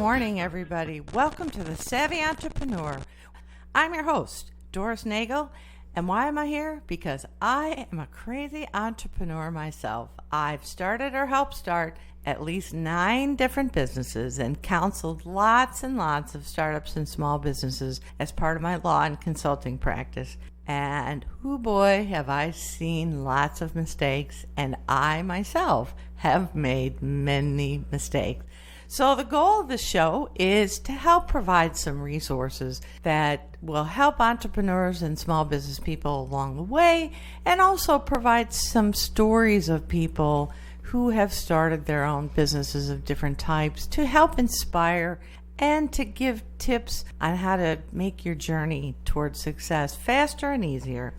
morning, everybody. Welcome to The Savvy Entrepreneur. I'm your host, Doris Nagel. And why am I here? Because I am a crazy entrepreneur myself. I've started or helped start at least 9 different businesses and counseled lots and lots of startups and small businesses as part of my law and consulting practice. And oh boy, have I seen lots of mistakes, and I myself have made many mistakes. So the goal of the show is to help provide some resources that will help entrepreneurs and small business people along the way, and also provide some stories of people who have started their own businesses of different types to help inspire and to give tips on how to make your journey towards success faster and easier.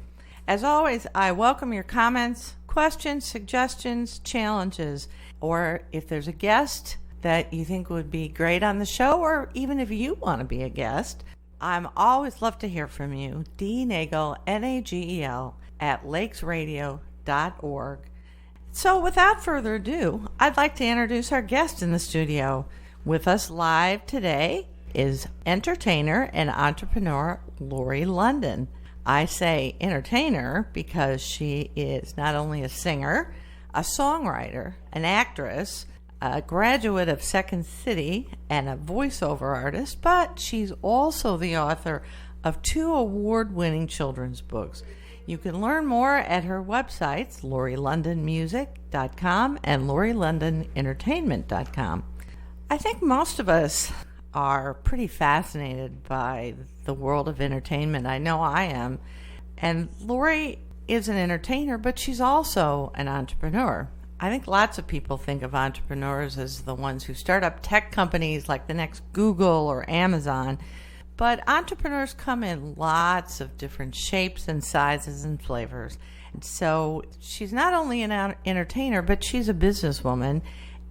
As always, I welcome your comments, questions, suggestions, challenges, or if there's a guest that you think would be great on the show, or even if you want to be a guest, I'm always love to hear from you. dnagel, Nagel, at lakesradio.org. So without further ado, I'd like to introduce our guest in the studio. With us live today is entertainer and entrepreneur Lori London. I say entertainer because she is not only a singer, a songwriter, an actress, a graduate of Second City, and a voiceover artist, but she's also the author of 2 award-winning children's books. You can learn more at her websites, LoriLondonMusic.com and LoriLondonEntertainment.com. I think most of us are pretty fascinated by the world of entertainment. I know I am. And Lori is an entertainer, but she's also an entrepreneur. I think lots of people think of entrepreneurs as the ones who start up tech companies like the next Google or Amazon. But entrepreneurs come in lots of different shapes and sizes and flavors. And so she's not only an entertainer, but she's a businesswoman.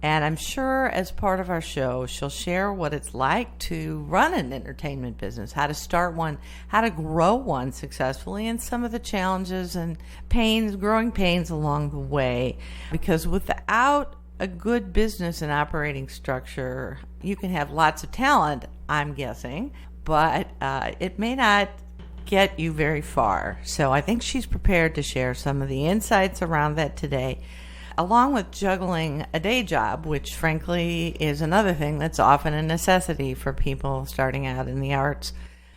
And I'm sure as part of our show, she'll share what it's like to run an entertainment business, how to start one, how to grow one successfully, and some of the challenges and pains, growing pains along the way. Because without a good business and operating structure, you can have lots of talent, I'm guessing, but it may not get you very far. So I think she's prepared to share some of the insights around that today, along with juggling a day job, which frankly is another thing that's often a necessity for people starting out in the arts.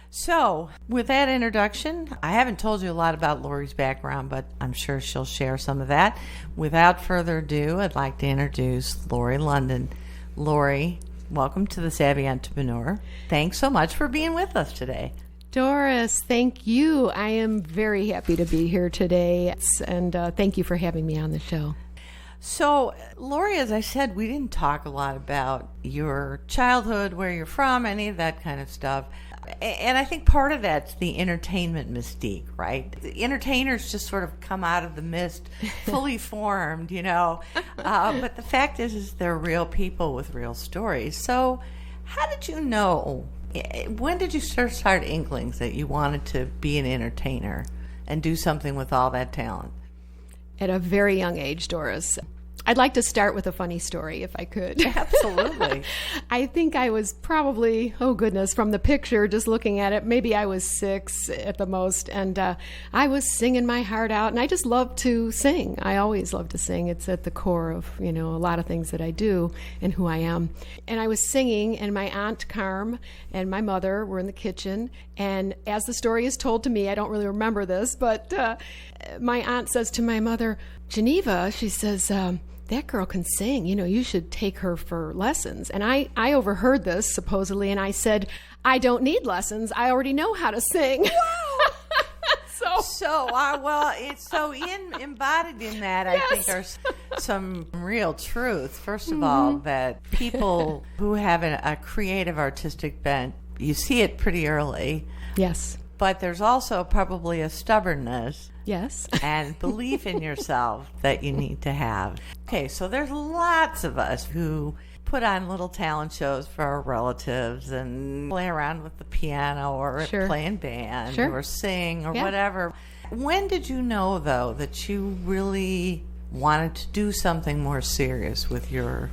So with that introduction, I haven't told you a lot about Lori's background, but I'm sure she'll share some of that. Without further ado, I'd like to introduce Lori London. Lori, welcome to The Savvy Entrepreneur. Thanks so much for being with us today. Doris, thank you. I am very happy to be here today, and thank you for having me on the show. So, Lori, as I said, we didn't talk a lot about your childhood, where you're from, any of that kind of stuff. And I think part of that's the entertainment mystique, right? The entertainers just sort of come out of the mist fully formed, you know. But the fact is they're real people with real stories. So how did you know, when did you start inklings that you wanted to be an entertainer and do something with all that talent? At a very young age, Doris. I'd like to start with a funny story, if I could. Absolutely. I think I was probably, oh goodness, from the picture, just looking at it, maybe I was 6 at the most, and I was singing my heart out, and I just love to sing. I always love to sing. It's at the core of, a lot of things that I do and who I am. And I was singing, and my Aunt Carm and my mother were in the kitchen, and as the story is told to me, I don't really remember this, but my aunt says to my mother, Geneva, she says, that girl can sing, you should take her for lessons. And I overheard this, supposedly, and I said, I don't need lessons. I already know how to sing. Wow. It's so embodied in that. Yes. I think there's some real truth. First of all, that people who have a creative artistic bent, you see it pretty early. Yes. But there's also probably a stubbornness. Yes. And belief in yourself that you need to have. Okay, so there's lots of us who put on little talent shows for our relatives and play around with the piano or play in band or sing or whatever. When did you know, though, that you really wanted to do something more serious with your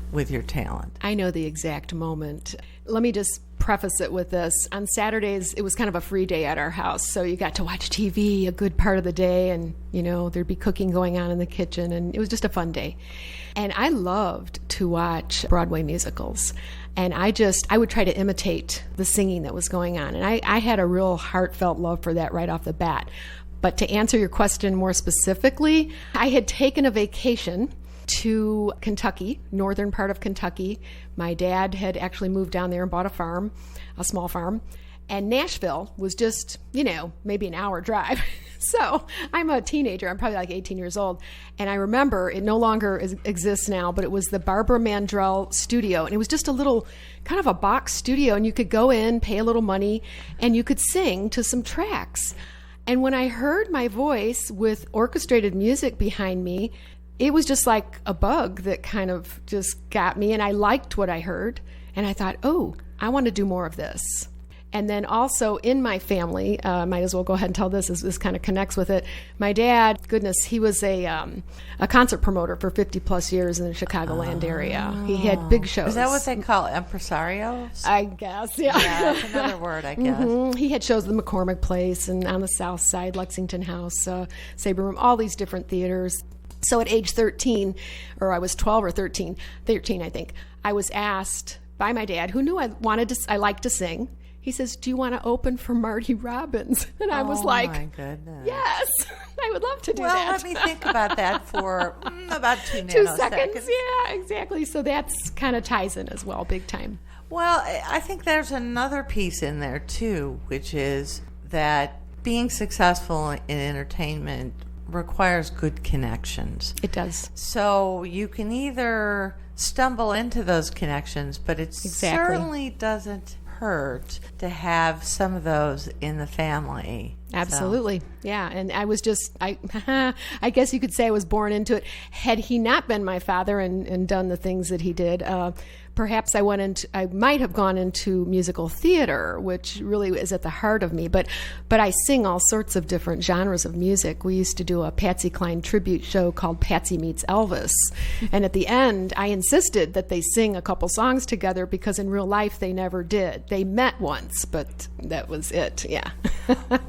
talent? I know the exact moment. Let me just preface it with this. On Saturdays, it was kind of a free day at our house, so you got to watch TV a good part of the day, and there'd be cooking going on in the kitchen, and it was just a fun day. And I loved to watch Broadway musicals, and I would try to imitate the singing that was going on, and I had a real heartfelt love for that right off the bat. But to answer your question more specifically, I had taken a vacation to Kentucky, northern part of Kentucky. My dad had actually moved down there and bought a farm, a small farm. And Nashville was just, maybe an hour drive. So I'm a teenager. I'm probably like 18 years old. And I remember, it no longer exists now, but it was the Barbara Mandrell studio. And it was just a little kind of a box studio. And you could go in, pay a little money, and you could sing to some tracks. And when I heard my voice with orchestrated music behind me, it was just like a bug that kind of just got me, and I liked what I heard, and I thought, oh, I want to do more of this. And then also in my family, might as well go ahead and tell this, as this kind of connects with it. My dad, goodness, he was a concert promoter for 50 plus years in the Chicagoland area. He had big shows. Is that what they call impresarios? I guess, yeah. Yeah, that's another word, I guess. Mm-hmm. He had shows at the McCormick Place and on the South Side, Lexington House, Sabre Room, all these different theaters. So at age 13, or I was 12 or 13, I think, I was asked by my dad, who knew I liked to sing. He says, "Do you want to open for Marty Robbins?" And I was like, my goodness. "Yes, I would love to do that." Well, let me think about that for about 2 2 nanoseconds. seconds. Yeah, exactly. So that's kind of ties in as well, big time. Well, I think there's another piece in there, too, which is that being successful in entertainment requires good connections. It does. So you can either stumble into those connections, but it certainly doesn't hurt to have some of those in the family. Absolutely. So. Yeah. And I was I guess you could say I was born into it. Had he not been my father and done the things that he did, perhaps I might have gone into musical theater, which really is at the heart of me. But I sing all sorts of different genres of music. We used to do a Patsy Cline tribute show called Patsy Meets Elvis. And at the end, I insisted that they sing a couple songs together because in real life they never did. They met once, but that was it. Yeah.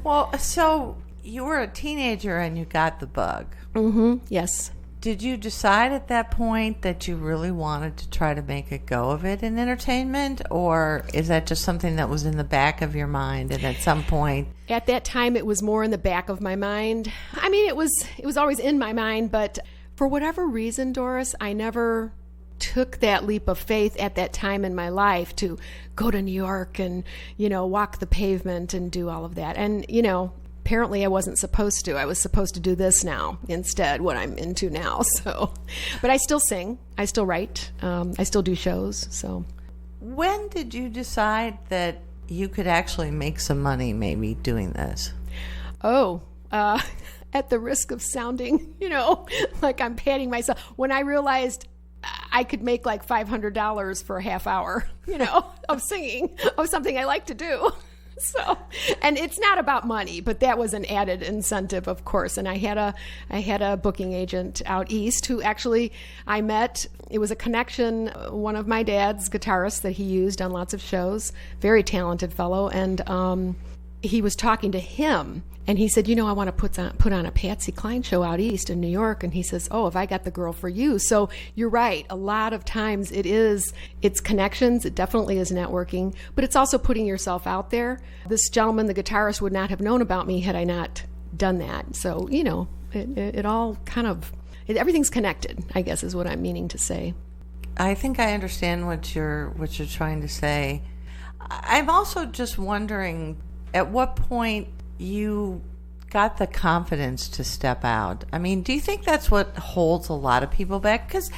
Well, so you were a teenager and you got the bug. Mm-hmm. Yes. Did you decide at that point that you really wanted to try to make a go of it in entertainment, or is that just something that was in the back of your mind and at some point? At that time, it was more in the back of my mind. I mean, it was always in my mind, but for whatever reason, Doris, I never took that leap of faith at that time in my life to go to New York and, walk the pavement and do all of that. And, apparently I wasn't supposed to. I was supposed to do this now instead, what I'm into now. So, but I still sing. I still write. I still do shows. So, when did you decide that you could actually make some money maybe doing this? Oh, at the risk of sounding, like I'm patting myself, when I realized I could make like $500 for a half hour, of singing, of something I like to do. So, and it's not about money, but that was an added incentive, of course. And I had a booking agent out east who actually I met. It was a connection, one of my dad's guitarists that he used on lots of shows, very talented fellow. And he was talking to him. And he said, I want to put on a Patsy Cline show out east in New York. And he says, oh, have I got the girl for you? So you're right. A lot of times it's connections. It definitely is networking, but it's also putting yourself out there. This gentleman, the guitarist, would not have known about me had I not done that. So, it all kind of, everything's connected, I guess is what I'm meaning to say. I think I understand what you're trying to say. I'm also just wondering at what point you got the confidence to step out. I mean, do you think that's what holds a lot of people back? Because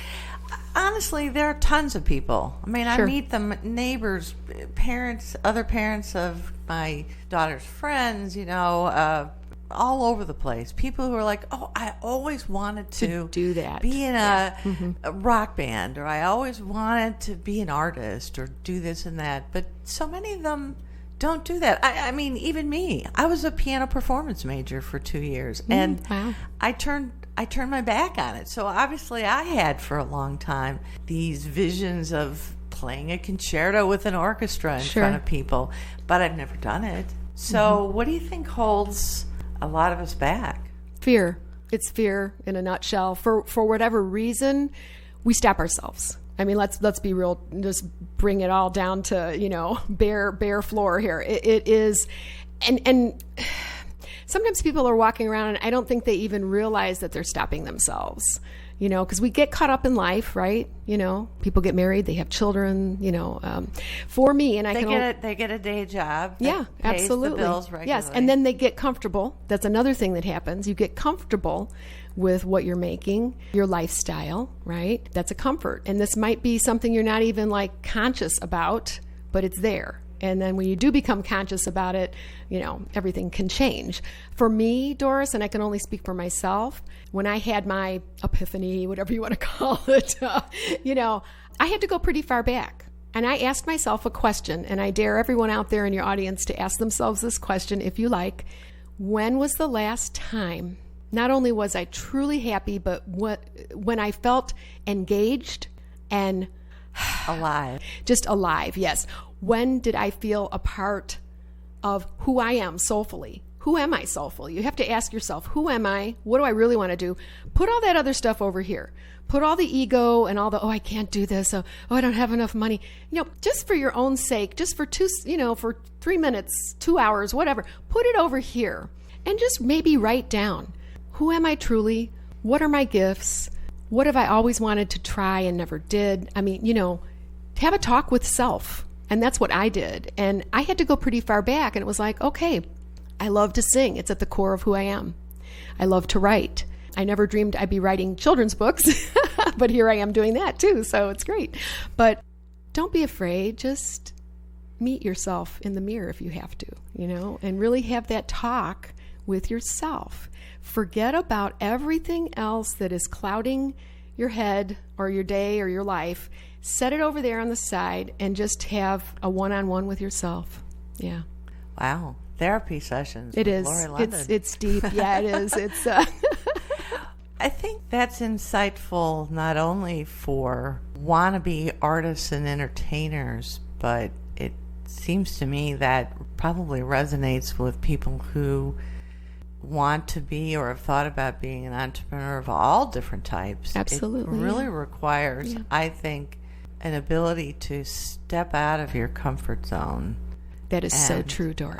honestly, there are tons of people. I mean, sure. I meet them, neighbors, parents, other parents of my daughter's friends, all over the place. People who are like, oh, I always wanted to do that, be in a rock band, or I always wanted to be an artist or do this and that. But so many of them don't do that. I mean, even me. I was a piano performance major for 2 years, and wow. I turned my back on it. So obviously, I had for a long time these visions of playing a concerto with an orchestra in front of people, but I've never done it. So what do you think holds a lot of us back? Fear. It's fear in a nutshell. For whatever reason, we stop ourselves. I mean, let's be real. Just bring it all down to bare floor here. It is, and sometimes people are walking around and I don't think they even realize that they're stopping themselves. Because we get caught up in life, right? People get married, they have children. For me, and they get a day job. Yeah, pays absolutely. The bills regularly. Yes, and then they get comfortable. That's another thing that happens. You get comfortable with what you're making, your lifestyle, right? That's a comfort, and this might be something you're not even conscious about, but it's there. And then when you do become conscious about it, everything can change. For me, Doris, and I can only speak for myself, when I had my epiphany, whatever you want to call it, I had to go pretty far back. And I asked myself a question, and I dare everyone out there in your audience to ask themselves this question, if you like. When was the last time, not only was I truly happy, but when I felt engaged and alive? Just alive, yes. When did I feel a part of who I am soulfully? Who am I soulfully? You have to ask yourself, who am I? What do I really want to do? Put all that other stuff over here. Put all the ego and all the, I can't do this. Oh, I don't have enough money. Just for your own sake, just for for 3 minutes, 2 hours, whatever, put it over here and just maybe write down, who am I truly? What are my gifts? What have I always wanted to try and never did? I mean, have a talk with self. And that's what I did. And I had to go pretty far back. And it was like, okay, I love to sing. It's at the core of who I am. I love to write. I never dreamed I'd be writing children's books, but here I am doing that too. So it's great. But don't be afraid. Just meet yourself in the mirror if you have to, and really have that talk with yourself. Forget about everything else that is clouding your head or your day or your life. Set it over there on the side and just have a one-on-one with yourself. Yeah. Wow. Therapy sessions. It is. Lori London. It's deep. Yeah, it is. It's. I think that's insightful not only for wannabe artists and entertainers, but it seems to me that probably resonates with people who want to be or have thought about being an entrepreneur of all different types. Absolutely. It really requires, I think, an ability to step out of your comfort zone. That is so true, Doris.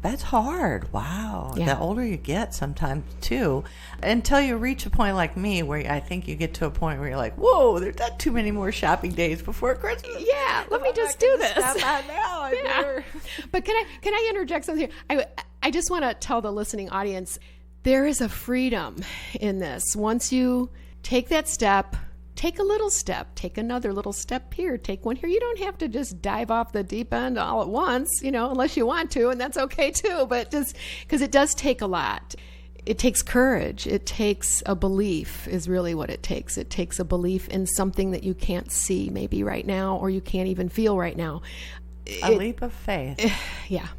That's hard. Wow. Yeah. The older you get sometimes, too, until you reach a point like me where I think you get to a point where you're like, whoa, there's not too many more shopping days before Christmas. Yeah, let me just do this. Stop out now. Yeah. But can I interject something here? I just want to tell the listening audience, there is a freedom in this. Once you take that step, take a little step, take another little step here, take one here. You don't have to just dive off the deep end all at once, unless you want to, and that's okay too. But just because it does take a lot. It takes courage. It takes a belief is really what it takes. It takes a belief in something that you can't see maybe right now or you can't even feel right now. A leap of faith. Yeah.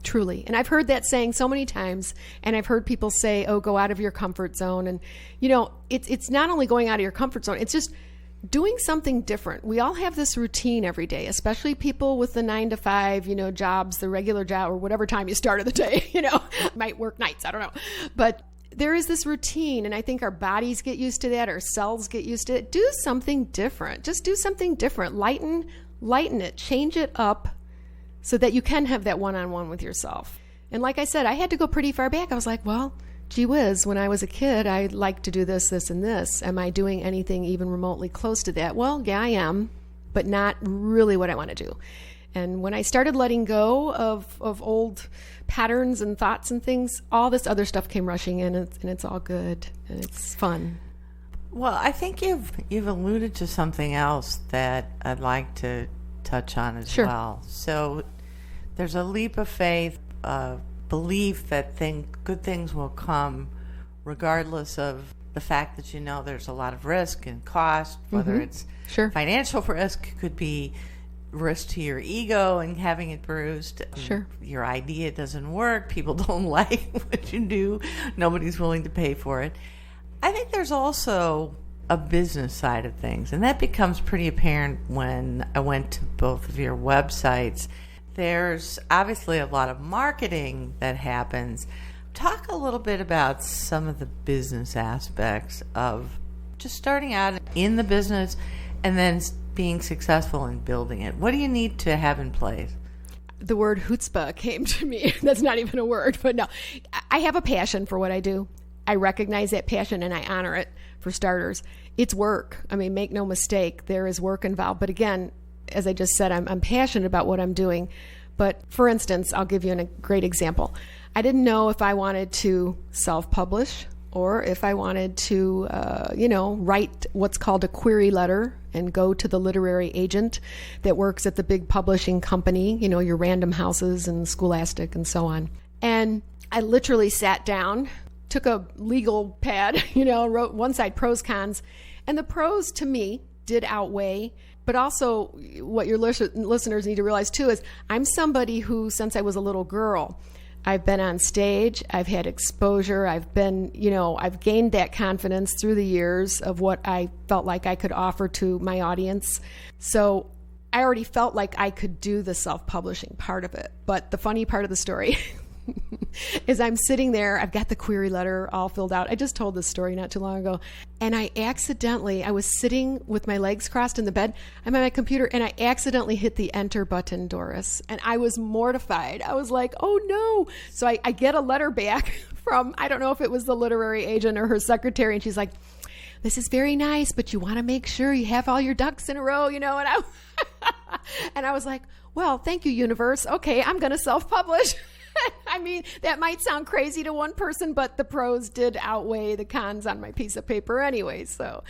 Truly. And I've heard that saying so many times, and I've heard people say, oh, go out of your comfort zone. And, it's not only going out of your comfort zone, it's just doing something different. We all have this routine every day, especially people with the 9 to 5, jobs, the regular job, or whatever time you start of the day, might work nights. I don't know. But there is this routine, and I think our bodies get used to that. Our cells get used to it. Do something different. Just do something different. Lighten it. Change it up. So that you can have that one-on-one with yourself. And like I said, I had to go pretty far back. I was like, well, gee whiz, when I was a kid, I liked to do this, this, and this. Am I doing anything even remotely close to that? Well, yeah, I am, but not really what I want to do. And when I started letting go of old patterns and thoughts and things, all this other stuff came rushing in, and it's all good, and it's fun. Well, I think you've alluded to something else that I'd like to touch on as well. So there's a leap of faith, belief that good things will come regardless of the fact that there's a lot of risk and cost, whether it's financial risk, could be risk to your ego and having it bruised. Sure. Your idea doesn't work. People don't like what you do. Nobody's willing to pay for it. I think there's also a business side of things, and that becomes pretty apparent when I went to both of your websites. There's obviously a lot of marketing that happens. Talk a little bit about some of the business aspects of just starting out in the business and then being successful in building it. What do you need to have in place? The word chutzpah came to me. That's not even a word, but no. I have a passion for what I do. I recognize that passion and I honor it, for starters. It's work. I mean, make no mistake, there is work involved. But again, as I just said, I'm passionate about what I'm doing. But for instance, I'll give you a great example. I didn't know if I wanted to self-publish or if I wanted to, write what's called a query letter and go to the literary agent that works at the big publishing company, your Random Houses and Scholastic and so on. And I literally sat down, took a legal pad, wrote one side pros, cons, and the pros to me did outweigh. But also what your listeners need to realize too is I'm somebody who, since I was a little girl, I've been on stage, I've had exposure, I've gained that confidence through the years of what I felt like I could offer to my audience. So I already felt like I could do the self-publishing part of it. But the funny part of the story is I'm sitting there, I've got the query letter all filled out. I just told this story not too long ago. And I was sitting with my legs crossed in the bed. I'm at my computer and I accidentally hit the enter button, Doris. And I was mortified. I was like, oh no. So I get a letter back from, I don't know if it was the literary agent or her secretary. And she's like, this is very nice, but you want to make sure you have all your ducks in a row, and I was like, well, thank you, universe. Okay, I'm going to self-publish. I mean, that might sound crazy to one person, but the pros did outweigh the cons on my piece of paper anyway. So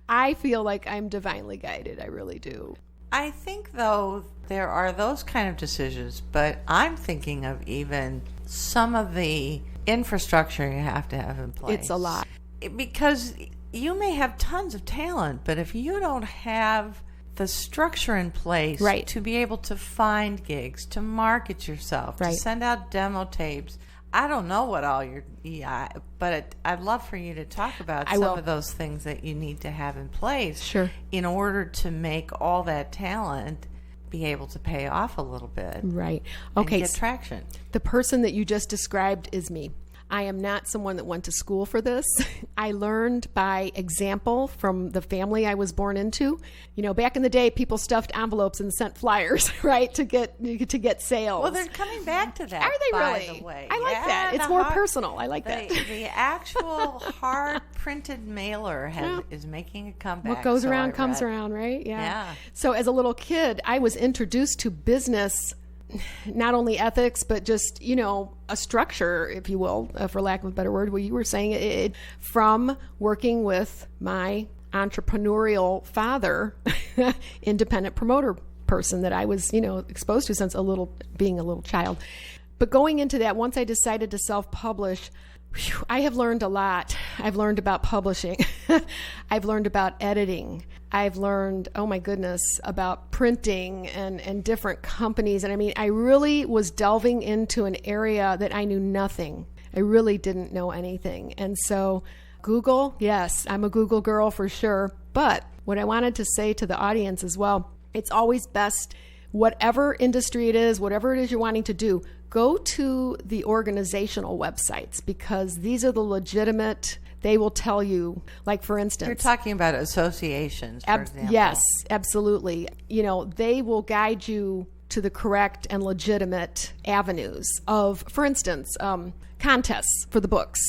I feel like I'm divinely guided. I really do. I think, though, there are those kind of decisions, but I'm thinking of even some of the infrastructure you have to have in place. It's a lot. Because you may have tons of talent, but if you don't have the structure in place right. to be able to find gigs, to market yourself, right. to send out demo tapes. I don't know what all but I'd love for you to talk about of those things that you need to have in place sure. in order to make all that talent be able to pay off a little bit. Right. Okay. And get traction. The person that you just described is me. I am not someone that went to school for this. I learned by example from the family I was born into. Back in the day, people stuffed envelopes and sent flyers, right, to get sales. Well, they're coming back to that. Are they by really? The way. I like that. It's more personal. I like that. The actual hard printed mailer is making a comeback. What goes around comes around, right? Yeah. So as a little kid, I was introduced to business. Not only ethics, but just, a structure, if you will, for lack of a better word, what you were saying, it from working with my entrepreneurial father, independent promoter person that I was, exposed to since being a little child. But going into that, once I decided to self-publish, I have learned a lot. I've learned about publishing. I've learned about editing. I've learned, oh my goodness, about printing and different companies. And I mean, I really was delving into an area that I knew nothing. I really didn't know anything. And so Google, yes, I'm a Google girl for sure. But what I wanted to say to the audience as well, it's always best, whatever industry it is, whatever it is you're wanting to do, go to the organizational websites because these are the legitimate. They will tell you, like for instance. You're talking about associations, for example. Yes, absolutely. They will guide you to the correct and legitimate avenues of, for instance, contests for the books.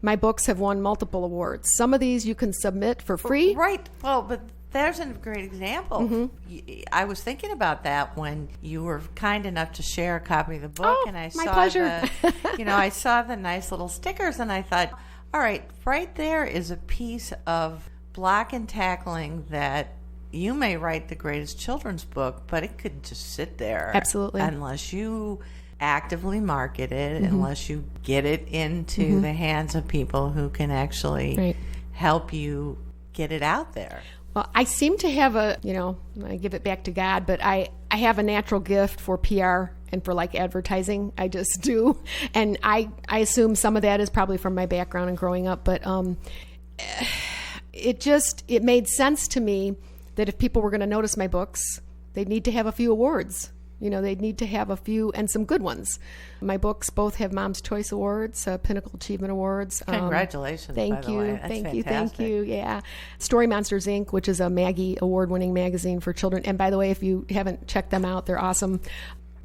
My books have won multiple awards. Some of these you can submit for free. Right. Well, but there's a great example. Mm-hmm. I was thinking about that when you were kind enough to share a copy of the book, and I my saw pleasure. I saw the nice little stickers, and I thought, all right, right there is a piece of block and tackling that you may write the greatest children's book, but it could just sit there. Absolutely. Unless you actively market it, unless you get it into the hands of people who can actually help you get it out there. Well, I seem to have I give it back to God, but I I have a natural gift for PR and for like advertising. I just do. And I assume some of that is probably from my background and growing up, but it made sense to me that if people were going to notice my books, they'd need to have a few awards. They'd need to have a few, and some good ones. My books both have Mom's Choice Awards, Pinnacle Achievement Awards. Congratulations, thank by you, the way. That's thank fantastic. you, yeah. Story Monsters, Inc., which is a Maggie award-winning magazine for children. And by the way, if you haven't checked them out, they're awesome.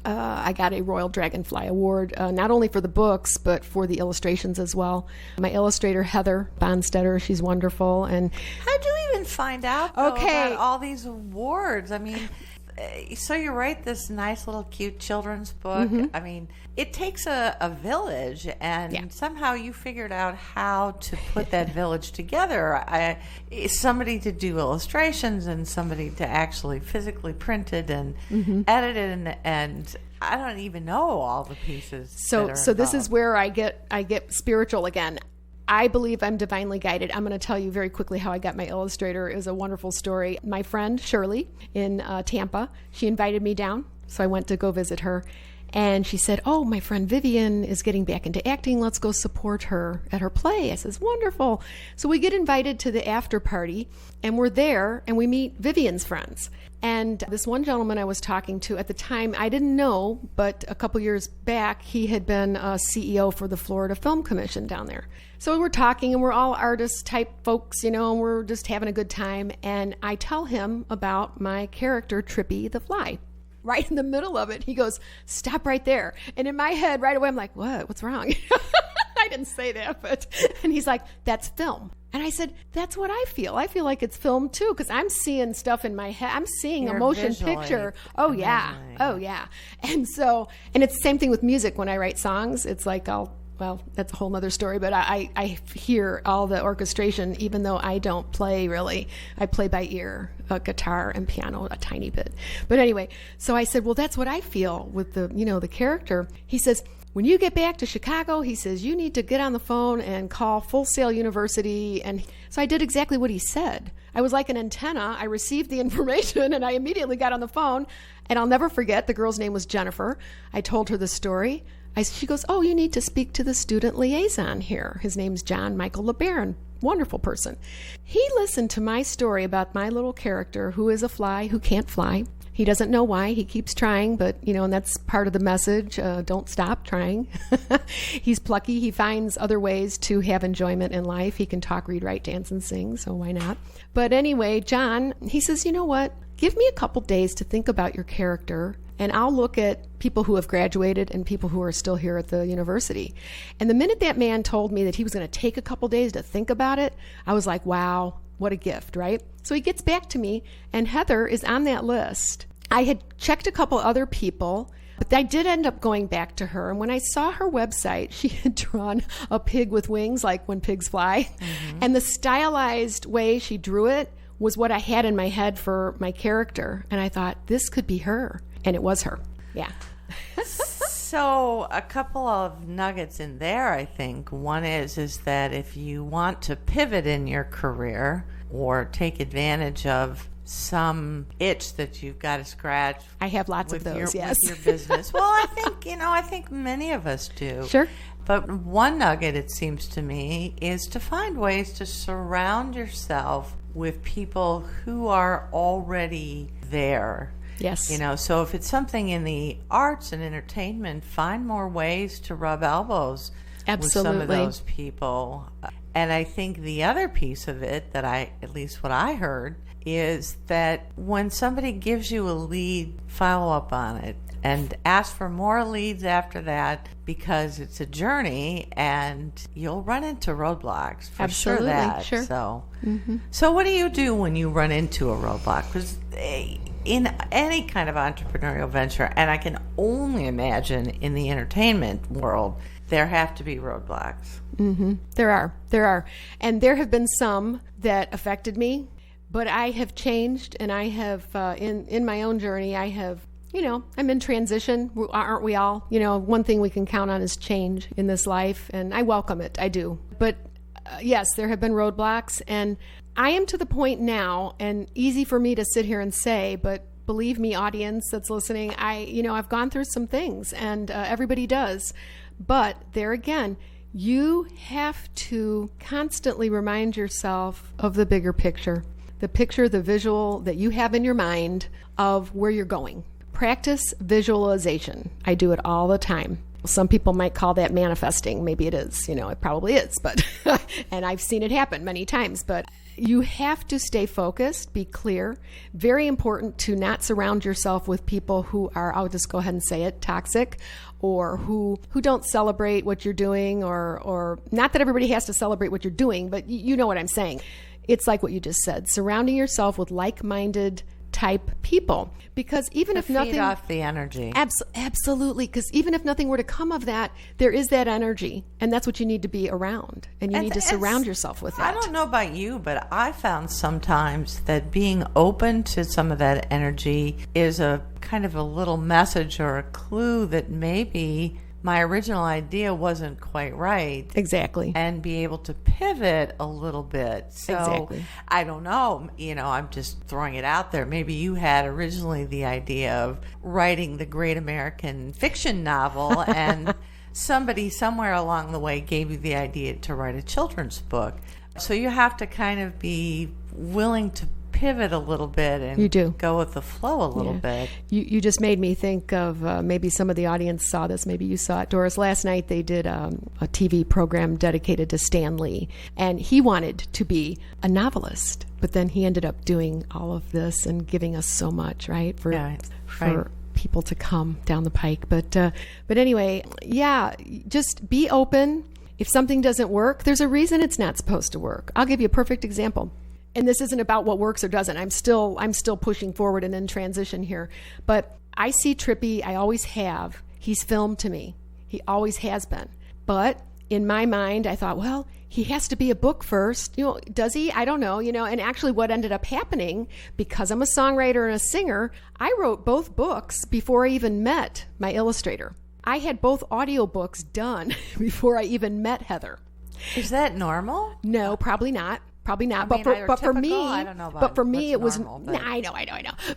I got a Royal Dragonfly Award, not only for the books, but for the illustrations as well. My illustrator, Heather Bonstetter, she's wonderful. And how'd you even find out, though, about all these awards? I mean, so you write this nice little cute children's book. Mm-hmm. I mean, it takes a village, and somehow you figured out how to put that village together. Somebody to do illustrations and somebody to actually physically print it and edit it, and I don't even know all the pieces. So this is where I get spiritual again. I believe I'm divinely guided. I'm going to tell you very quickly how I got my illustrator. It was a wonderful story. My friend Shirley in Tampa, she invited me down, so I went to go visit her. And she said, "Oh, my friend Vivian is getting back into acting. Let's go support her at her play." I says, "Wonderful." So we get invited to the after party, and we're there, and we meet Vivian's friends. And this one gentleman I was talking to at the time, I didn't know, but a couple years back, he had been a CEO for the Florida Film Commission down there. So we're talking, and we're all artist-type folks, and we're just having a good time. And I tell him about my character, Trippy the Fly. Right in the middle of it, he goes, "Stop right there." And in my head, right away, I'm like, "What? What's wrong?" I didn't say that, and he's like, "That's film." And I said, "That's what I feel. I feel like it's film too, because I'm seeing stuff in my head. I'm seeing a motion picture. Oh yeah. And it's the same thing with music. When I write songs, it's like that's a whole nother story, but I hear all the orchestration, even though I don't play really. I play by ear, guitar and piano a tiny bit. But anyway, so I said, "Well, that's what I feel with the character." He says, "When you get back to Chicago," he says, "you need to get on the phone and call Full Sail University." And so I did exactly what he said. I was like an antenna. I received the information and I immediately got on the phone. And I'll never forget, the girl's name was Jennifer. I told her the story. She goes, "Oh, you need to speak to the student liaison here. His name's John Michael LeBaron. Wonderful person." He listened to my story about my little character who is a fly who can't fly. He doesn't know why. He keeps trying, but, and that's part of the message. Don't stop trying. He's plucky. He finds other ways to have enjoyment in life. He can talk, read, write, dance, and sing, so why not? But anyway, John, he says, "You know what? Give me a couple days to think about your character, and I'll look at people who have graduated and people who are still here at the university." And the minute that man told me that he was going to take a couple days to think about it, I was like, wow, what a gift, right? So he gets back to me, and Heather is on that list. I had checked a couple other people, but I did end up going back to her. And when I saw her website, she had drawn a pig with wings, like when pigs fly. Mm-hmm. And the stylized way she drew it was what I had in my head for my character. And I thought, this could be her. And it was her. Yeah. So a couple of nuggets in there, I think. One is that if you want to pivot in your career or take advantage of some itch that you've got to scratch, I have lots of those, yes. With your business. Well, I think many of us do. Sure. But one nugget, it seems to me, is to find ways to surround yourself with people who are already there. Yes. So if it's something in the arts and entertainment, find more ways to rub elbows with some of those people. And I think the other piece of it that at least what I heard, is that when somebody gives you a lead, follow up on it and ask for more leads after that, because it's a journey and you'll run into roadblocks for Absolutely, sure. So what do you do when you run into a roadblock? Because in any kind of entrepreneurial venture, and I can only imagine in the entertainment world, there have to be roadblocks. Mm-hmm. There are. And there have been some that affected me, but I have changed, and I have, in my own journey, I have, I'm in transition, aren't we all? One thing we can count on is change in this life, and I welcome it, I do. But yes, there have been roadblocks, and I am to the point now, and easy for me to sit here and say, but believe me, audience that's listening, I've gone through some things, and everybody does. But there again, you have to constantly remind yourself of the bigger picture, the picture, the visual that you have in your mind of where you're going. Practice visualization. I do it all the time. Some people might call that manifesting. Maybe it is. It probably is. But and I've seen it happen many times. But you have to stay focused, be clear. Very important to not surround yourself with people who are, I'll just go ahead and say it, toxic, or who don't celebrate what you're doing, or not that everybody has to celebrate what you're doing, but you know what I'm saying. It's like what you just said, surrounding yourself with like-minded type people, because even if nothing, feed off the energy. Absolutely, because even if nothing were to come of that, there is that energy, and that's what you need to be around, and you need to surround yourself with that. I don't know about you, but I found sometimes that being open to some of that energy is a kind of a little message or a clue that maybe my original idea wasn't quite right. Exactly. And be able to pivot a little bit. So exactly. I don't know, I'm just throwing it out there. Maybe you had originally the idea of writing the great American fiction novel and somebody somewhere along the way gave you the idea to write a children's book. So you have to kind of be willing to pivot a little bit and you do. Go with the flow a little bit. You just made me think of maybe some of the audience saw this. Maybe you saw it, Doris. Last night they did a TV program dedicated to Stan Lee, and he wanted to be a novelist, but then he ended up doing all of this and giving us so much, right? For people to come down the pike. But anyway, just be open. If something doesn't work, there's a reason it's not supposed to work. I'll give you a perfect example. And this isn't about what works or doesn't. I'm still pushing forward and in transition here. But I see Trippy, I always have. He's filmed to me. He always has been. But in my mind, I thought, well, he has to be a book first. Does he? I don't know. And actually what ended up happening, because I'm a songwriter and a singer, I wrote both books before I even met my illustrator. I had both audiobooks done before I even met Heather. Is that normal? No, probably not. Probably not. But for me, I don't know about but for me it was normal, but... I know.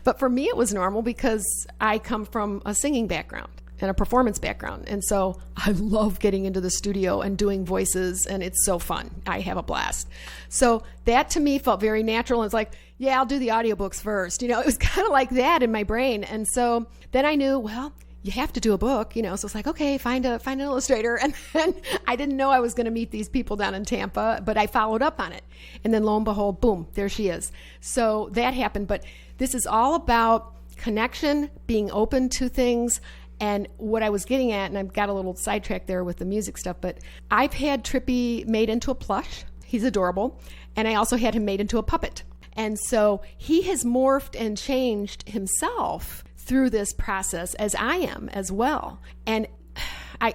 But for me it was normal because I come from a singing background and a performance background. And so I love getting into the studio and doing voices, and it's so fun. I have a blast. So that to me felt very natural. And it's like, yeah, I'll do the audiobooks first. It was kind of like that in my brain. And so then I knew, well, you have to do a book, so it's like, okay, find an illustrator. And then I didn't know I was going to meet these people down in Tampa, but I followed up on it. And then lo and behold, boom, there she is. So that happened. But this is all about connection, being open to things. And what I was getting at, and I've got a little sidetracked there with the music stuff, but I've had Trippy made into a plush. He's adorable. And I also had him made into a puppet. And so he has morphed and changed himself through this process, as I am as well. And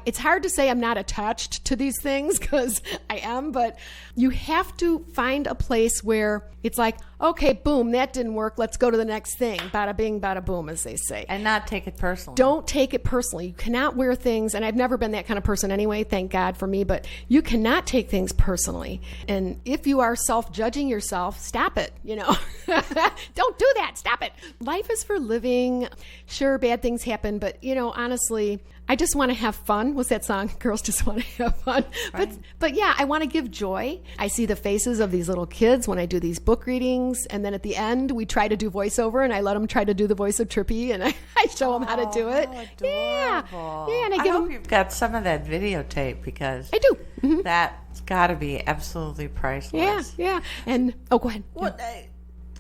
it's hard to say I'm not attached to these things, because I am, but you have to find a place where it's like, okay, boom, that didn't work. Let's go to the next thing. Bada bing, bada boom, as they say. And not take it personally. Don't take it personally. You cannot wear things, and I've never been that kind of person anyway, thank God for me, but you cannot take things personally. And if you are self-judging yourself, stop it, Don't do that. Stop it. Life is for living. Sure, bad things happen, but, honestly, I just want to have fun. What's that song? Girls just want to have fun. Right. But yeah, I want to give joy. I see the faces of these little kids when I do these book readings. And then at the end, we try to do voiceover, and I let them try to do the voice of Trippy, and I show them how to do it. Yeah. And I hope you've got some of that videotape, because I do. Mm-hmm. That's got to be absolutely priceless. Yeah. And, go ahead. Well,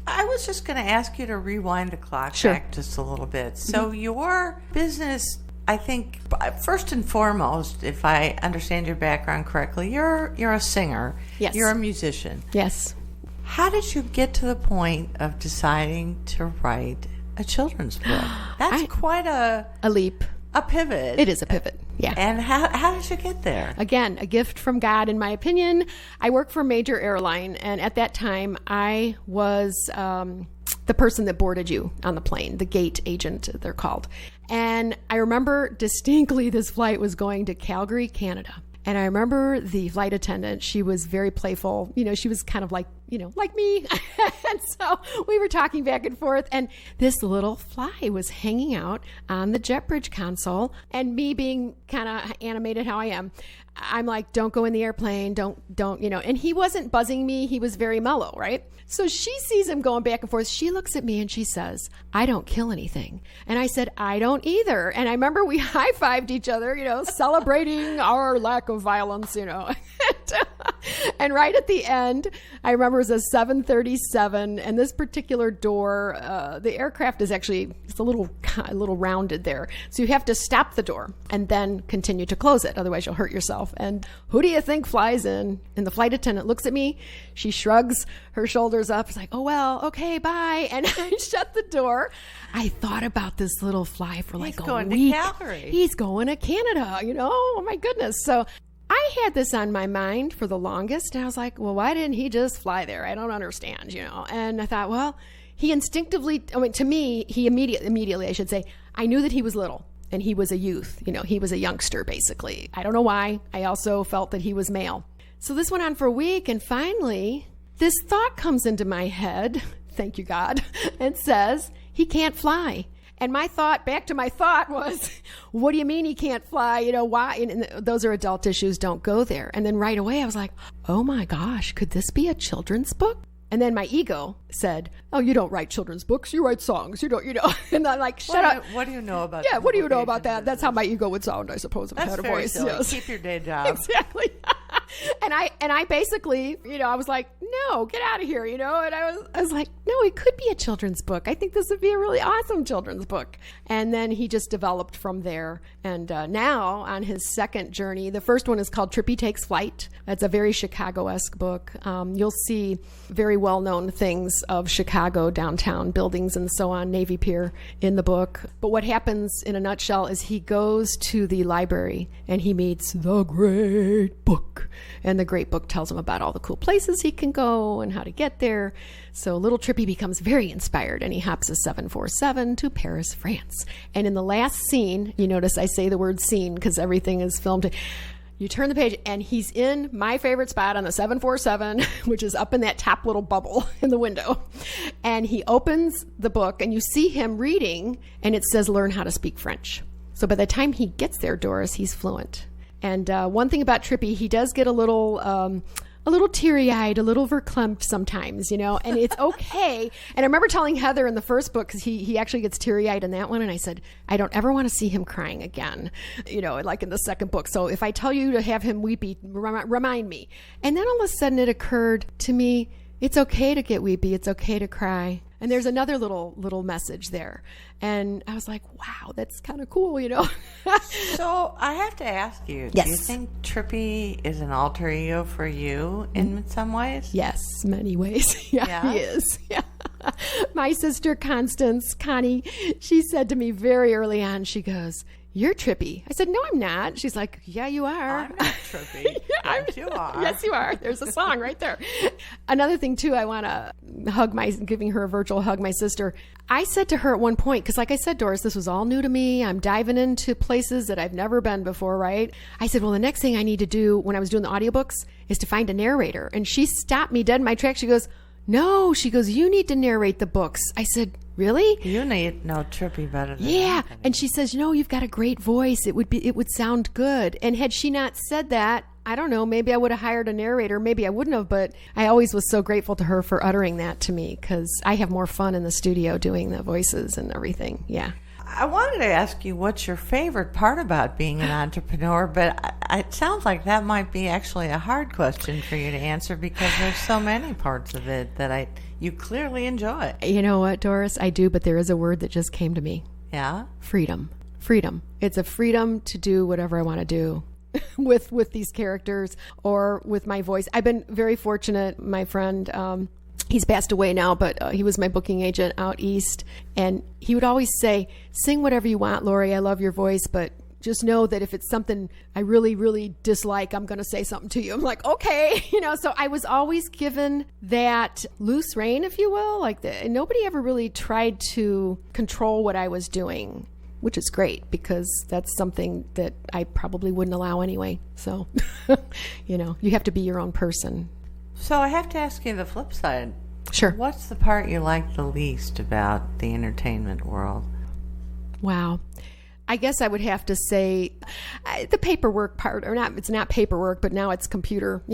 I was just going to ask you to rewind the clock back just a little bit. So your business, I think, first and foremost, if I understand your background correctly, you're a singer. Yes. You're a musician. Yes. How did you get to the point of deciding to write a children's book? That's quite a leap. A pivot. It is a pivot, yeah. And how did you get there? Again, a gift from God, in my opinion. I work for a major airline, and at that time, I was the person that boarded you on the plane, the gate agent, they're called. And I remember distinctly this flight was going to Calgary, Canada. And I remember the flight attendant, she was very playful. She was kind of like, like me. And so we were talking back and forth, and this little fly was hanging out on the jet bridge console, and me being kind of animated how I am, I'm like, don't go in the airplane, don't, and he wasn't buzzing me. He was very mellow, right? So she sees him going back and forth. She looks at me and she says, I don't kill anything. And I said, I don't either. And I remember we high-fived each other, celebrating our lack of violence, And right at the end, I remember it was a 737, and this particular door, the aircraft is actually, it's a little rounded there. So you have to stop the door and then continue to close it. Otherwise you'll hurt yourself. And who do you think flies in? And the flight attendant looks at me. She shrugs her shoulders up. It's like, oh, well, okay, bye. And I shut the door. I thought about this little fly for like a week. He's going to Calgary. He's going to Canada, oh my goodness. So I had this on my mind for the longest, and I was like, well, why didn't he just fly there? I don't understand, And I thought, well, he instinctively, to me, he immediately, I should say, I knew that he was little, and he was a youth. He was a youngster, basically. I don't know why. I also felt that he was male. So this went on for a week, and finally, this thought comes into my head, thank you, God, and says, he can't fly. And back to my thought was, what do you mean he can't fly? Why? And those are adult issues. Don't go there. And then right away I was like, oh my gosh, could this be a children's book? And then my ego said, oh, you don't write children's books. You write songs. You don't. And I'm like, shut up. What do you know about Yeah, what do you know about that? That's how my ego would sound, I suppose, if I had a voice. Silly. Yes. Keep your day job. Exactly. And I basically, I was like, no, get out of here, And I was like, no, it could be a children's book. I think this would be a really awesome children's book. And then he just developed from there. And now on his second journey, the first one is called Trippy Takes Flight. It's a very Chicago-esque book. You'll see very well-known things of Chicago, downtown buildings and so on, Navy Pier in the book. But what happens in a nutshell is he goes to the library and he meets the great book. And the great book tells him about all the cool places he can go and how to get there. So little Trippy becomes very inspired, and he hops a 747 to Paris, France. And in the last scene, you notice I say the word scene because everything is filmed. You turn the page and he's in my favorite spot on the 747, which is up in that top little bubble in the window. And he opens the book and you see him reading, and it says learn how to speak French. So by the time he gets there, Doris, he's fluent. And one thing about Trippy, he does get a little teary-eyed, a little verklempt sometimes, and it's okay. And I remember telling Heather in the first book, because he actually gets teary-eyed in that one, and I said, I don't ever want to see him crying again, like in the second book. So if I tell you to have him weepy, remind me. And then all of a sudden it occurred to me, it's okay to get weepy, it's okay to cry. And there's another little message there. And I was like, wow, that's kind of cool, So I have to ask you, yes. Do you think Trippy is an alter ego for you in some ways? Yes, many ways. Yeah, he is. Yeah. My sister Connie, she said to me very early on, she goes, you're Trippy. I said, no, I'm not. She's like, yeah, you are. I'm not Trippy. Yes, you are. Yes, you are. There's a song right there. Another thing, too, I want to giving her a virtual hug, my sister. I said to her at one point, because like I said, Doris, this was all new to me. I'm diving into places that I've never been before, right? I said, well, the next thing I need to do when I was doing the audiobooks is to find a narrator. And she stopped me dead in my tracks. She goes, no, you need to narrate the books. I said, really? You know Trippy better than Anthony. And she says, you've got a great voice. It would sound good. And had she not said that, I don't know, maybe I would have hired a narrator. Maybe I wouldn't have, but I always was so grateful to her for uttering that to me because I have more fun in the studio doing the voices and everything. Yeah. I wanted to ask you what's your favorite part about being an entrepreneur, but it sounds like that might be actually a hard question for you to answer because there's so many parts of it that you clearly enjoy. You know what, Doris? I do, but there is a word that just came to me. Yeah? Freedom. Freedom. It's a freedom to do whatever I want to do with these characters or with my voice. I've been very fortunate. My friend, he's passed away now, but he was my booking agent out east. And he would always say, sing whatever you want, Lori. I love your voice, but just know that if it's something I really, really dislike, I'm going to say something to you. I'm like, okay. So I was always given that loose rein, if you will. And nobody ever really tried to control what I was doing, which is great because that's something that I probably wouldn't allow anyway. So, you have to be your own person. So I have to ask you the flip side. Sure. What's the part you like the least about the entertainment world? Wow. I guess I would have to say the paperwork part, or not, it's not paperwork, but now it's computer,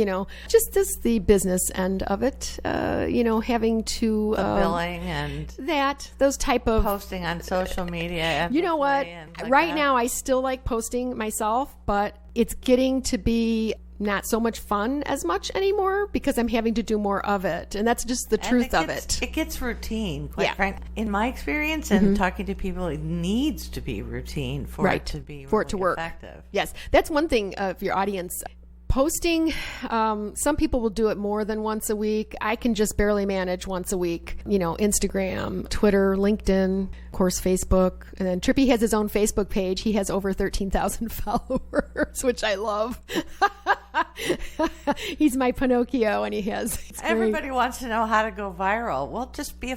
just the business end of it, having to... The billing and... Those type of... Posting on social media. You know what? Right now, I still like posting myself, but it's getting to be not so much fun as much anymore because I'm having to do more of it. And that's just the truth of it. It gets routine, quite frankly. In my experience and talking to people, it needs to be routine for it to be for it to work. Effective. Yes. That's one thing of your audience. Posting, some people will do it more than once a week. I can just barely manage once a week. Instagram, Twitter, LinkedIn, of course, Facebook. And then Trippy has his own Facebook page. He has over 13,000 followers, which I love. He's my Pinocchio, and he has... Everybody wants to know how to go viral. Well, just be a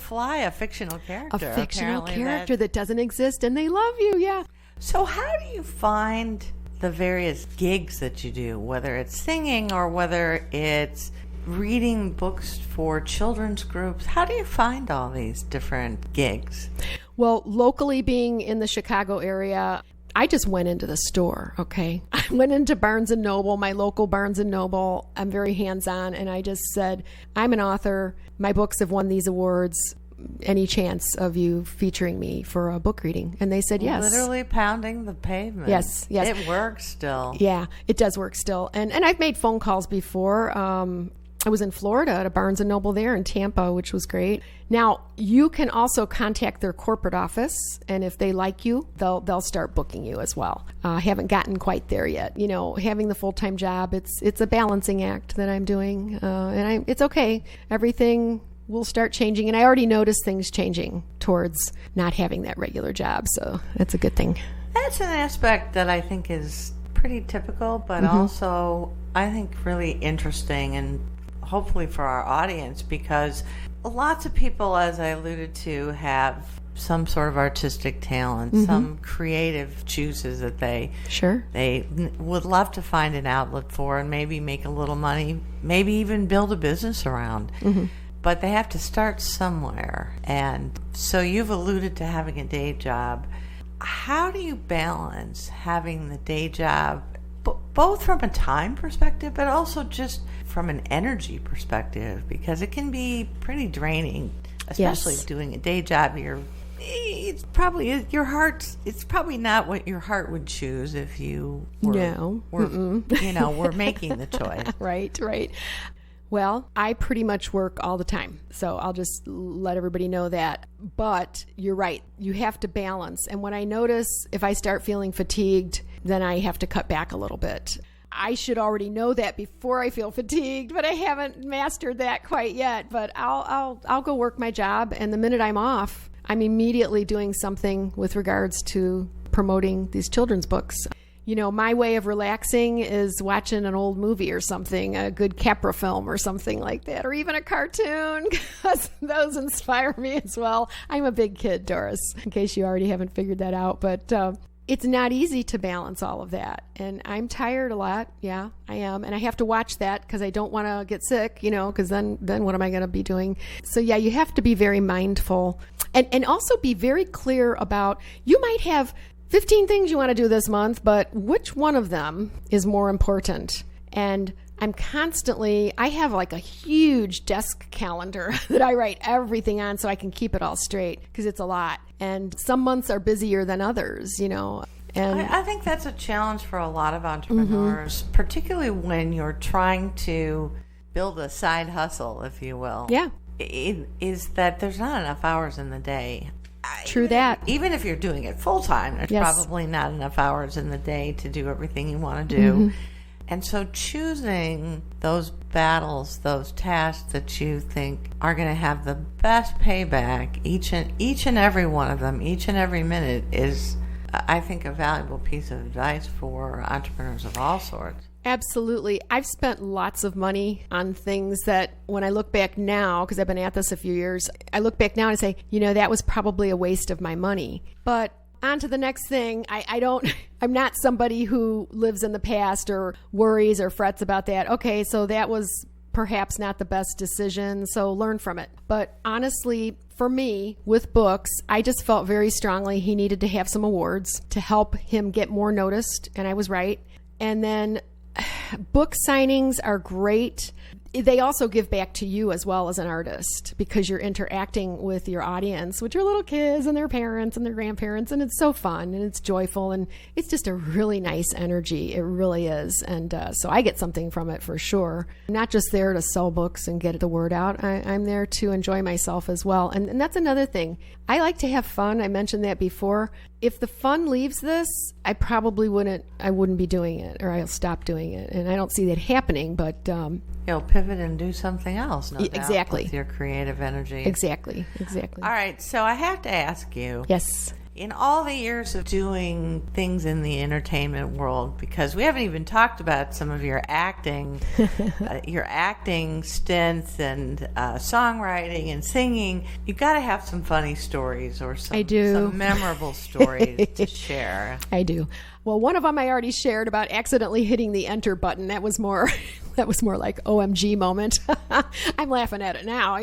fictional character. A fictional character that doesn't exist, and they love you, yeah. So how do you find the various gigs that you do, whether it's singing or whether it's reading books for children's groups? How do you find all these different gigs? Well, locally being in the Chicago area, I just went into the store, okay? I went into Barnes & Noble, my local Barnes & Noble. I'm very hands-on, and I just said, I'm an author. My books have won these awards. Any chance of you featuring me for a book reading? And they said yes. Literally pounding the pavement. Yes. It works still. Yeah, it does work still. And I've made phone calls before. I was in Florida at a Barnes & Noble there in Tampa, which was great. Now, you can also contact their corporate office, and if they like you, they'll start booking you as well. I haven't gotten quite there yet. Having the full-time job, it's a balancing act that I'm doing, and it's okay. Everything will start changing, and I already noticed things changing towards not having that regular job, so that's a good thing. That's an aspect that I think is pretty typical, but also I think really interesting, and hopefully for our audience, because lots of people, as I alluded to, have some sort of artistic talent, some creative juices that they would love to find an outlet for and maybe make a little money, maybe even build a business around. But they have to start somewhere. And so you've alluded to having a day job. How do you balance having the day job, both from a time perspective, but also just from an energy perspective? Because it can be pretty draining, especially doing a day job. It's probably not what your heart would choose if you were making the choice. Right. Well, I pretty much work all the time, so I'll just let everybody know that. But you're right. You have to balance. And when I notice if I start feeling fatigued, then I have to cut back a little bit. I should already know that before I feel fatigued, but I haven't mastered that quite yet. But I'll go work my job, and the minute I'm off, I'm immediately doing something with regards to promoting these children's books. My way of relaxing is watching an old movie or something, a good Capra film or something like that, or even a cartoon, because those inspire me as well. I'm a big kid, Doris, in case you already haven't figured that out. But it's not easy to balance all of that. And I'm tired a lot. Yeah, I am. And I have to watch that because I don't want to get sick, because then what am I going to be doing? So, yeah, you have to be very mindful and also be very clear about, you might have 15 things you want to do this month, but which one of them is more important? And I have like a huge desk calendar that I write everything on so I can keep it all straight, because it's a lot. And some months are busier than others, And I think that's a challenge for a lot of entrepreneurs, particularly when you're trying to build a side hustle, if you will. Yeah. Is that there's not enough hours in the day. True that. Even if you're doing it full time, there's probably not enough hours in the day to do everything you want to do. And so choosing those battles, those tasks that you think are going to have the best payback, each and every one of them, each and every minute, is, I think, a valuable piece of advice for entrepreneurs of all sorts. Absolutely. I've spent lots of money on things that when I look back now, because I've been at this a few years, I look back now and say, that was probably a waste of my money. But on to the next thing. I'm not somebody who lives in the past or worries or frets about that. Okay, so that was perhaps not the best decision, so learn from it. But honestly, for me, with books, I just felt very strongly he needed to have some awards to help him get more noticed, and I was right. And then book signings are great. They also give back to you as well as an artist because you're interacting with your audience, which are little kids and their parents and their grandparents, and it's so fun and it's joyful and it's just a really nice energy. It really is. And so I get something from it for sure. I'm not just there to sell books and get the word out. I'm there to enjoy myself as well. And that's another thing. I like to have fun. I mentioned that before. If the fun leaves this, I probably wouldn't be doing it, or I'll stop doing it. And I don't see that happening, but you'll pivot and do something else, no doubt, exactly, with your creative energy. Exactly. All right, so I have to ask you. Yes. In all the years of doing things in the entertainment world, because we haven't even talked about some of your acting, stints and songwriting and singing, you've got to have some funny stories or some memorable stories to share. I do. Well, one of them I already shared about accidentally hitting the enter button. That was more like OMG moment. I'm laughing at it now,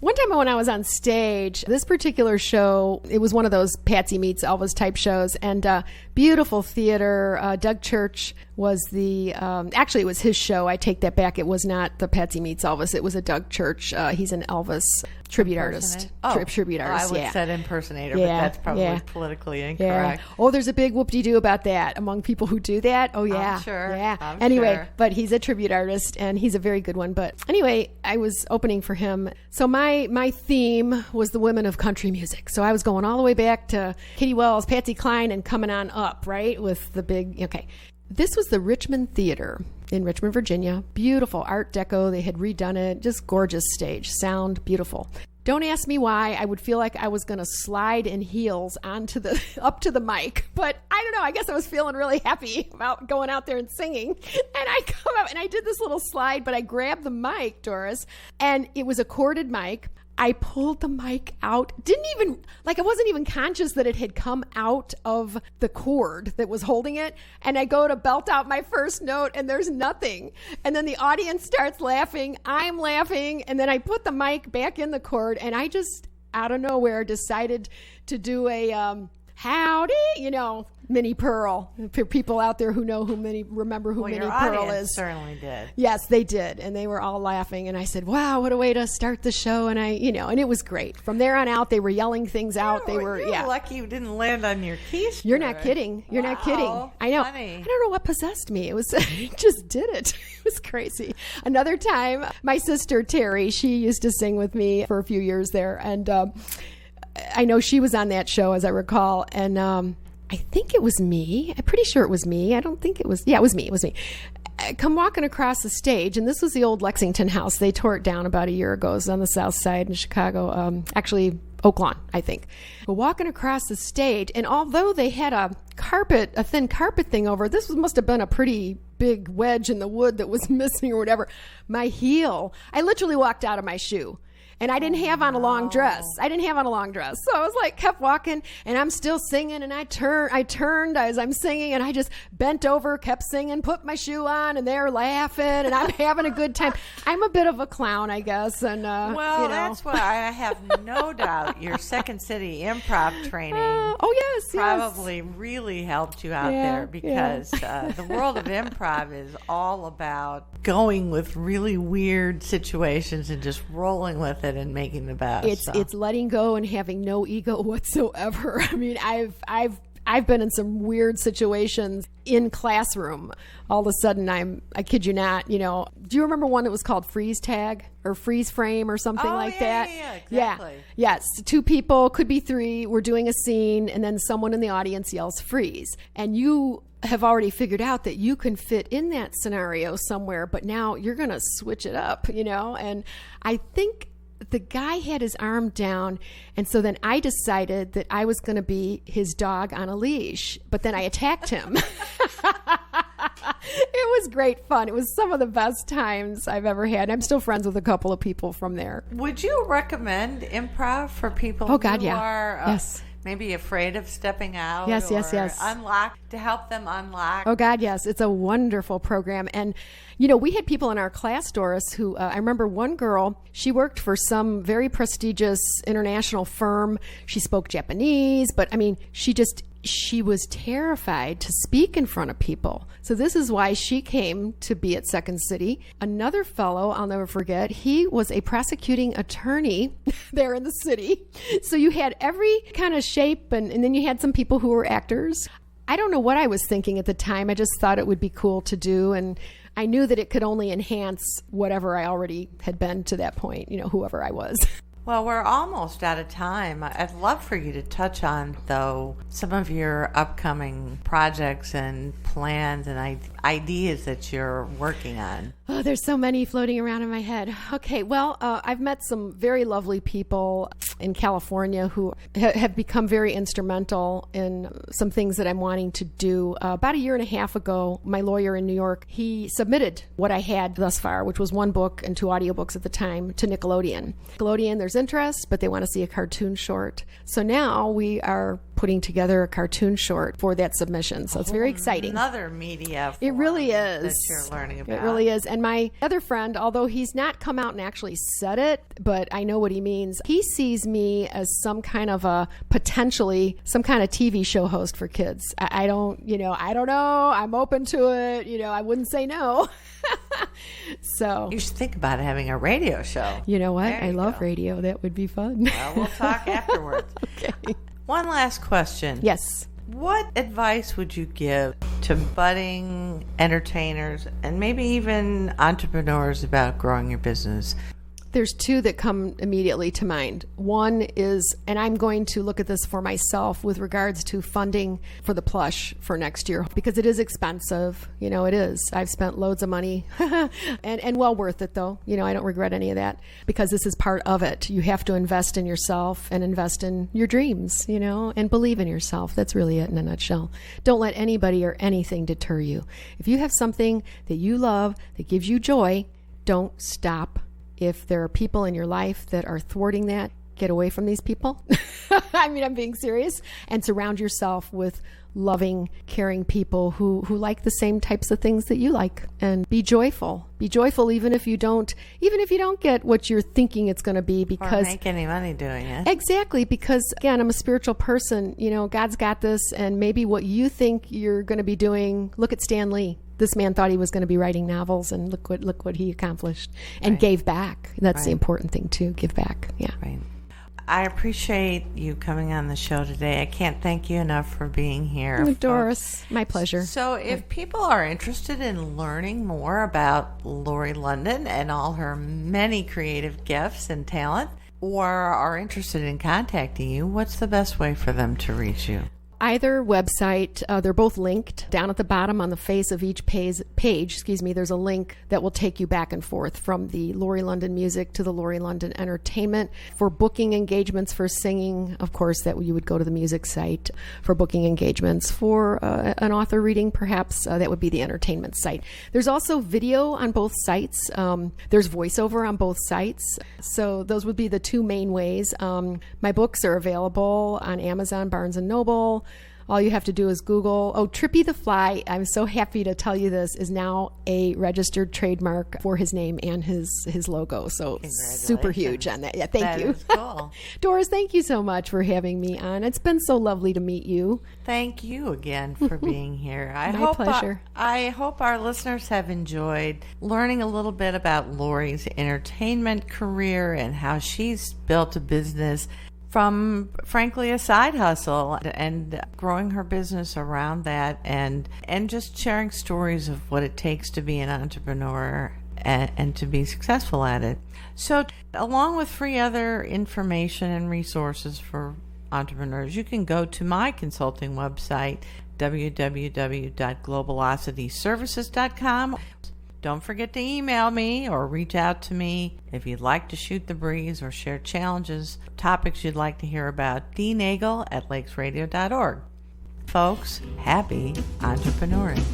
One time when I was on stage, this particular show, it was one of those Patsy Meets Elvis type shows, and beautiful theater. Doug Church was actually it was his show. I take that back. It was not the Patsy Meets Elvis. It was a Doug Church. He's an Elvis tribute artist. Tribute artist, I would said impersonator, but that's probably politically incorrect. Yeah. Oh, there's a big whoop-de-doo about that among people who do that. Oh, yeah. I'm sure. Yeah. Anyway, but he's a tribute artist, and he's a very good one. But anyway, I was opening for him. So my theme was the women of country music. So I was going all the way back to Kitty Wells, Patsy Cline, and coming on up, right, with the big, okay. This was the Richmond Theater in Richmond, Virginia. Beautiful Art Deco. They had redone it. Just gorgeous stage. Sound beautiful. Don't ask me why. I would feel like I was going to slide in heels up to the mic. But I don't know. I guess I was feeling really happy about going out there and singing. And I come up and I did this little slide, but I grabbed the mic, Doris, and it was a corded mic. I pulled the mic out. I wasn't even conscious that it had come out of the cord that was holding it. And I go to belt out my first note and there's nothing. And then the audience starts laughing. I'm laughing. And then I put the mic back in the cord and I just, out of nowhere, decided to do a howdy, Minnie Pearl. For people out there who remember who Minnie Pearl is. Certainly did. Yes, they did. And they were all laughing. And I said, wow, what a way to start the show. And and it was great. From there on out, they were yelling things out. You're lucky you didn't land on your keys. You're not kidding. You're not kidding. I know. Funny. I don't know what possessed me. It was, I just did it. It was crazy. Another time, my sister Terry, she used to sing with me for a few years there. And I know she was on that show, as I recall. And I think it was me. I'm pretty sure it was me. I don't think it was. Yeah, it was me. It was me. I come walking across the stage, and this was the old Lexington House. They tore it down about a year ago. It was on the south side in Chicago. Actually, Oak Lawn, I think. We're walking across the stage, and although they had a thin carpet thing over, this must have been a pretty big wedge in the wood that was missing or whatever. My heel, I literally walked out of my shoe. And I didn't have on a long dress. So I was kept walking and I'm still singing. And I turned as I'm singing and I just bent over, kept singing, put my shoe on, and they're laughing and I'm having a good time. I'm a bit of a clown, I guess. And, that's why I have no doubt your Second City improv training probably really helped you out there because the world of improv is all about going with really weird situations and just rolling with it and making the best. It's letting go and having no ego whatsoever. I mean, I've been in some weird situations in classroom. All of a sudden, I kid you not, do you remember one that was called freeze tag or freeze frame or something that? Yeah, exactly. Yes, two people, could be three, we're doing a scene, and then someone in the audience yells freeze. And you have already figured out that you can fit in that scenario somewhere, but now you're going to switch it up, and I think the guy had his arm down, and so then I decided that I was going to be his dog on a leash, but then I attacked him. It was great fun. It was some of the best times I've ever had. I'm still friends with a couple of people from there. Would you recommend improv for people who are yes. maybe afraid of stepping out. Yes, or yes, yes. Unlock, to help them unlock. Oh, God, yes. It's a wonderful program. And, you know, we had people in our class, Doris, who I remember one girl, she worked for some very prestigious international firm. She spoke Japanese, but I mean, she was terrified to speak in front of people. So this is why she came to be at Second City. Another fellow, I'll never forget, he was a prosecuting attorney there in the city. So you had every kind of shape, and then you had some people who were actors. I don't know what I was thinking at the time. I just thought it would be cool to do, and I knew that it could only enhance whatever I already had been to that point, you know, whoever I was. Well, we're almost out of time. I'd love for you to touch on, though, some of your upcoming projects and plans and ideas that you're working on. Oh, there's so many floating around in my head. Okay, well, I've met some very lovely people in California who have become very instrumental in some things that I'm wanting to do. About a year and a half ago, my lawyer in New York, he submitted what I had thus far, which was 1 book and 2 audiobooks at the time, to Nickelodeon. Nickelodeon, there's interest, but they want to see a cartoon short. So now we are putting together a cartoon short for that submission. So it's very exciting. Another media It really is. that you're learning about. It really is. And my other friend, although he's not come out and actually said it, but I know what he means. He sees me as some kind of a potentially some kind of TV show host for kids. I don't know. I'm open to it. I wouldn't say no. So you should think about having a radio show. You know what? I love radio. That would be fun. Well, we'll talk afterwards. Okay. One last question. Yes. What advice would you give to budding entertainers and maybe even entrepreneurs about growing your business? There's 2 that come immediately to mind. One is, and I'm going to look at this for myself with regards to funding for the plush for next year, because it is expensive. It is. I've spent loads of money and well worth it, though. I don't regret any of that, because this is part of it. You have to invest in yourself and invest in your dreams, and believe in yourself. That's really it in a nutshell. Don't let anybody or anything deter you. If you have something that you love, that gives you joy, don't stop. If there are people in your life that are thwarting that, get away from these people. I mean, I'm being serious. And surround yourself with loving, caring people who like the same types of things that you like. And be joyful. Be joyful even if you don't get what you're thinking it's going to be, because or make any money doing it. Exactly, because again, I'm a spiritual person. God's got this, and maybe what you think you're going to be doing. Look at Stan Lee. This man thought he was going to be writing novels, and look what he accomplished and gave back. That's the important thing too. Give back. Yeah. Right. I appreciate you coming on the show today. I can't thank you enough for being here. Doris, my pleasure. So if people are interested in learning more about Lori London and all her many creative gifts and talent, or are interested in contacting you, what's the best way for them to reach you? Either website, they're both linked. Down at the bottom on the face of each page, there's a link that will take you back and forth from the Lori London Music to the Lori London Entertainment. For booking engagements for singing, of course, that you would go to the music site. For booking engagements for an author reading, perhaps, that would be the entertainment site. There's also video on both sites. There's voiceover on both sites. So those would be the 2 main ways. My books are available on Amazon, Barnes & Noble. All you have to do is Google. Trippy the Fly, I'm so happy to tell you this, is now a registered trademark for his name and his logo. So super huge on that. Yeah, thank you. That is cool. Doris, thank you so much for having me on. It's been so lovely to meet you. Thank you again for being here. My pleasure. I hope our listeners have enjoyed learning a little bit about Lori's entertainment career and how she's built a business from, frankly, a side hustle, and growing her business around that, and just sharing stories of what it takes to be an entrepreneur and to be successful at it. So along with free other information and resources for entrepreneurs, you can go to my consulting website, www.globalocityservices.com. Don't forget to email me or reach out to me if you'd like to shoot the breeze or share challenges, topics you'd like to hear about. dnagel@lakesradio.org. Folks, happy entrepreneuring.